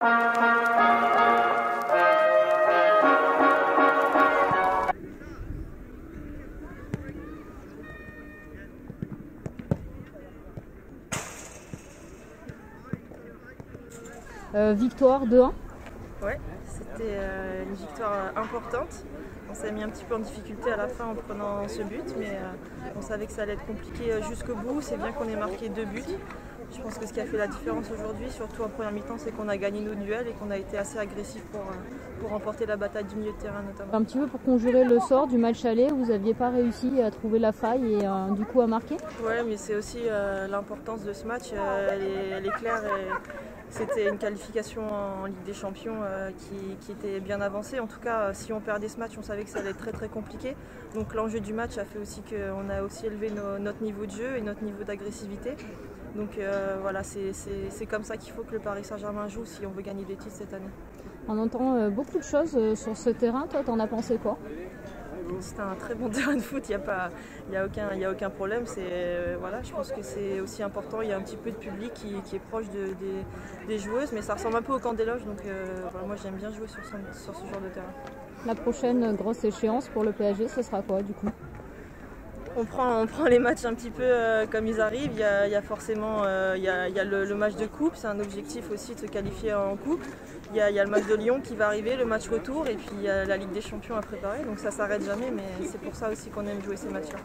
Victoire 2-1. Ouais, c'était une victoire importante. On s'est mis un petit peu en difficulté à la fin en prenant ce but, mais on savait que ça allait être compliqué jusqu'au bout. C'est bien qu'on ait marqué 2 buts. Je pense que ce qui a fait la différence aujourd'hui, surtout en première mi-temps, c'est qu'on a gagné nos duels et qu'on a été assez agressif pour remporter la bataille du milieu de terrain notamment. Un petit peu pour conjurer le sort du match aller, vous n'aviez pas réussi à trouver la faille et du coup à marquer? Ouais, mais c'est aussi l'importance de ce match, elle est claire. C'était une qualification en Ligue des Champions qui était bien avancée. En tout cas, si on perdait ce match, on savait que ça allait être très très compliqué. Donc l'enjeu du match a fait aussi qu'on a aussi élevé notre niveau de jeu et notre niveau d'agressivité. Donc voilà, c'est comme ça qu'il faut que le Paris Saint-Germain joue si on veut gagner des titres cette année. On entend beaucoup de choses sur ce terrain. Toi, t'en as pensé quoi? C'est un très bon terrain de foot, il n'y a aucun problème. Voilà, je pense que c'est aussi important, il y a un petit peu de public qui est proche des joueuses, mais ça ressemble un peu au camp des loges, donc voilà, moi j'aime bien jouer sur ce genre de terrain. La prochaine grosse échéance pour le PSG, ce sera quoi du coup? On prend les matchs un petit peu comme ils arrivent. Il y a forcément le match de coupe, c'est un objectif aussi de se qualifier en coupe. Il y a le match de Lyon qui va arriver, le match retour, et puis il y a la Ligue des Champions à préparer. Donc ça s'arrête jamais, mais c'est pour ça aussi qu'on aime jouer ces matchs-là.